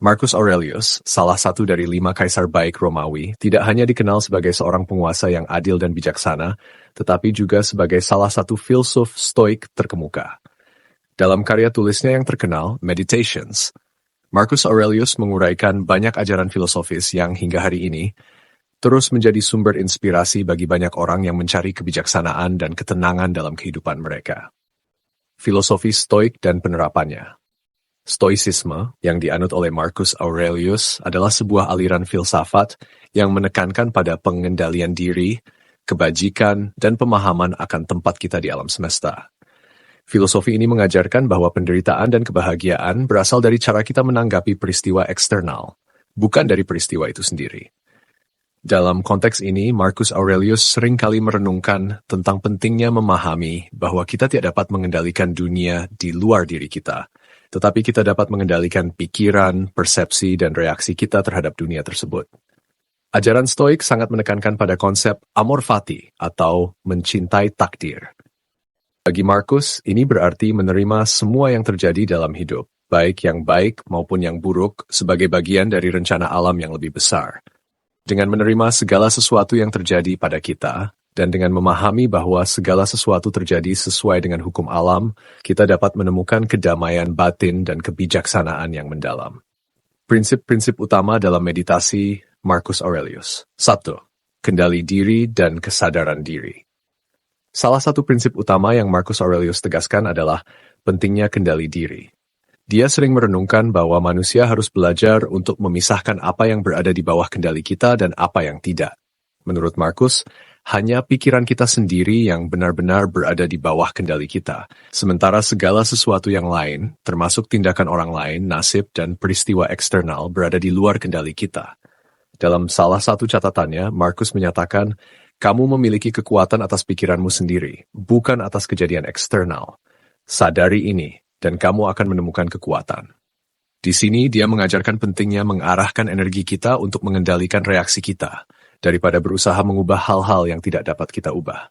Marcus Aurelius, salah satu dari 5 kaisar baik Romawi, tidak hanya dikenal sebagai seorang penguasa yang adil dan bijaksana, tetapi juga sebagai salah satu filsuf stoik terkemuka. Dalam karya tulisnya yang terkenal, Meditations, Marcus Aurelius menguraikan banyak ajaran filosofis yang hingga hari ini terus menjadi sumber inspirasi bagi banyak orang yang mencari kebijaksanaan dan ketenangan dalam kehidupan mereka. Filosofi stoik dan penerapannya. Stoicisme yang dianut oleh Marcus Aurelius adalah sebuah aliran filsafat yang menekankan pada pengendalian diri, kebajikan, dan pemahaman akan tempat kita di alam semesta. Filosofi ini mengajarkan bahwa penderitaan dan kebahagiaan berasal dari cara kita menanggapi peristiwa eksternal, bukan dari peristiwa itu sendiri. Dalam konteks ini, Marcus Aurelius seringkali merenungkan tentang pentingnya memahami bahwa kita tidak dapat mengendalikan dunia di luar diri kita, tetapi kita dapat mengendalikan pikiran, persepsi, dan reaksi kita terhadap dunia tersebut. Ajaran Stoik sangat menekankan pada konsep amor fati atau mencintai takdir. Bagi Marcus, ini berarti menerima semua yang terjadi dalam hidup, baik yang baik maupun yang buruk, sebagai bagian dari rencana alam yang lebih besar. Dengan menerima segala sesuatu yang terjadi pada kita, dan dengan memahami bahwa segala sesuatu terjadi sesuai dengan hukum alam, kita dapat menemukan kedamaian batin dan kebijaksanaan yang mendalam. Prinsip-prinsip utama dalam meditasi Marcus Aurelius. 1. Kendali diri dan kesadaran diri. Salah satu prinsip utama yang Marcus Aurelius tegaskan adalah pentingnya kendali diri. Dia sering merenungkan bahwa manusia harus belajar untuk memisahkan apa yang berada di bawah kendali kita dan apa yang tidak. Menurut Marcus, hanya pikiran kita sendiri yang benar-benar berada di bawah kendali kita, sementara segala sesuatu yang lain, termasuk tindakan orang lain, nasib, dan peristiwa eksternal berada di luar kendali kita. Dalam salah satu catatannya, Marcus menyatakan, kamu memiliki kekuatan atas pikiranmu sendiri, bukan atas kejadian eksternal. Sadari ini, dan kamu akan menemukan kekuatan. Di sini, dia mengajarkan pentingnya mengarahkan energi kita untuk mengendalikan reaksi kita, daripada berusaha mengubah hal-hal yang tidak dapat kita ubah.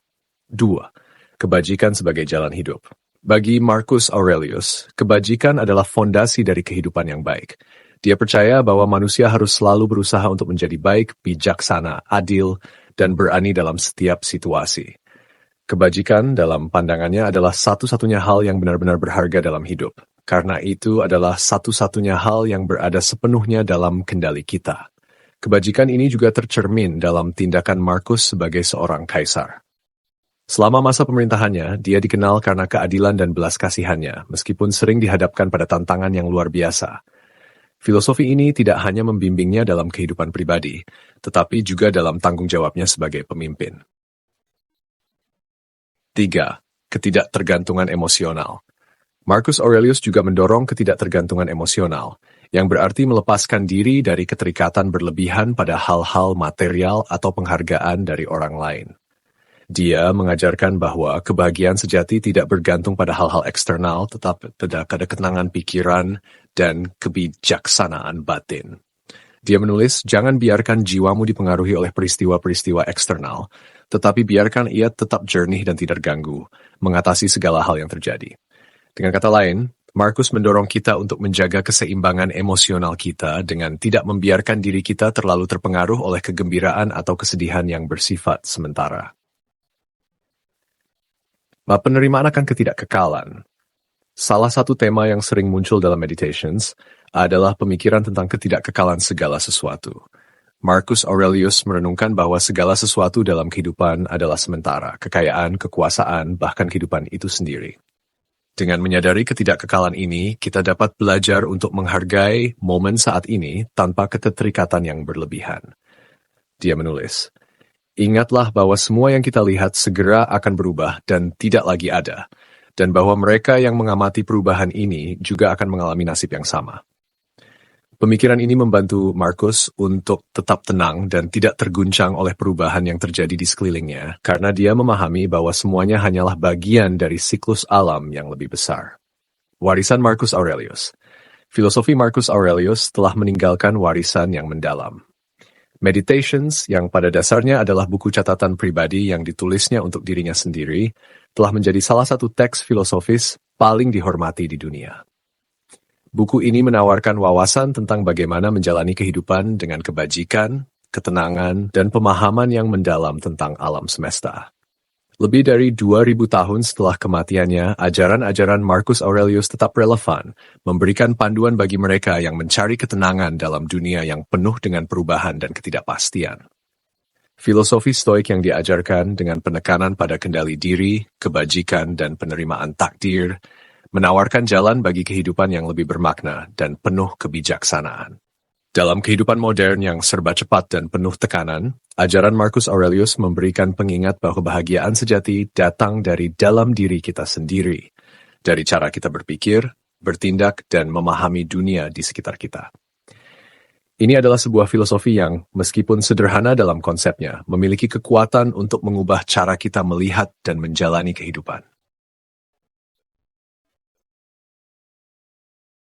2. Kebajikan sebagai jalan hidup. Bagi Marcus Aurelius, kebajikan adalah fondasi dari kehidupan yang baik. Dia percaya bahwa manusia harus selalu berusaha untuk menjadi baik, bijaksana, adil, dan berani dalam setiap situasi. Kebajikan dalam pandangannya adalah satu-satunya hal yang benar-benar berharga dalam hidup, karena itu adalah satu-satunya hal yang berada sepenuhnya dalam kendali kita. Kebajikan ini juga tercermin dalam tindakan Marcus sebagai seorang kaisar. Selama masa pemerintahannya, dia dikenal karena keadilan dan belas kasihannya, meskipun sering dihadapkan pada tantangan yang luar biasa. Filosofi ini tidak hanya membimbingnya dalam kehidupan pribadi, tetapi juga dalam tanggung jawabnya sebagai pemimpin. 3. Ketidaktergantungan emosional. Marcus Aurelius juga mendorong ketidaktergantungan emosional, yang berarti melepaskan diri dari keterikatan berlebihan pada hal-hal material atau penghargaan dari orang lain. Dia mengajarkan bahwa kebahagiaan sejati tidak bergantung pada hal-hal eksternal, tetapi pada ketenangan pikiran dan kebijaksanaan batin. Dia menulis, jangan biarkan jiwamu dipengaruhi oleh peristiwa-peristiwa eksternal, tetapi biarkan ia tetap jernih dan tidak terganggu, mengatasi segala hal yang terjadi. Dengan kata lain, Marcus mendorong kita untuk menjaga keseimbangan emosional kita dengan tidak membiarkan diri kita terlalu terpengaruh oleh kegembiraan atau kesedihan yang bersifat sementara. Penerimaan akan ketidakkekalan. Salah satu tema yang sering muncul dalam Meditations adalah pemikiran tentang ketidakkekalan segala sesuatu. Marcus Aurelius merenungkan bahwa segala sesuatu dalam kehidupan adalah sementara, kekayaan, kekuasaan, bahkan kehidupan itu sendiri. Dengan menyadari ketidakkekalan ini, kita dapat belajar untuk menghargai momen saat ini tanpa keterikatan yang berlebihan. Dia menulis, ingatlah bahwa semua yang kita lihat segera akan berubah dan tidak lagi ada, dan bahwa mereka yang mengamati perubahan ini juga akan mengalami nasib yang sama. Pemikiran ini membantu Marcus untuk tetap tenang dan tidak terguncang oleh perubahan yang terjadi di sekelilingnya, karena dia memahami bahwa semuanya hanyalah bagian dari siklus alam yang lebih besar. Warisan Marcus Aurelius. Filosofi Marcus Aurelius telah meninggalkan warisan yang mendalam. Meditations, yang pada dasarnya adalah buku catatan pribadi yang ditulisnya untuk dirinya sendiri, telah menjadi salah satu teks filosofis paling dihormati di dunia. Buku ini menawarkan wawasan tentang bagaimana menjalani kehidupan dengan kebajikan, ketenangan, dan pemahaman yang mendalam tentang alam semesta. Lebih dari 2000 tahun setelah kematiannya, ajaran-ajaran Marcus Aurelius tetap relevan, memberikan panduan bagi mereka yang mencari ketenangan dalam dunia yang penuh dengan perubahan dan ketidakpastian. Filosofi Stoik yang diajarkan dengan penekanan pada kendali diri, kebajikan, dan penerimaan takdir, menawarkan jalan bagi kehidupan yang lebih bermakna dan penuh kebijaksanaan. Dalam kehidupan modern yang serba cepat dan penuh tekanan, ajaran Marcus Aurelius memberikan pengingat bahwa kebahagiaan sejati datang dari dalam diri kita sendiri, dari cara kita berpikir, bertindak, dan memahami dunia di sekitar kita. Ini adalah sebuah filosofi yang, meskipun sederhana dalam konsepnya, memiliki kekuatan untuk mengubah cara kita melihat dan menjalani kehidupan.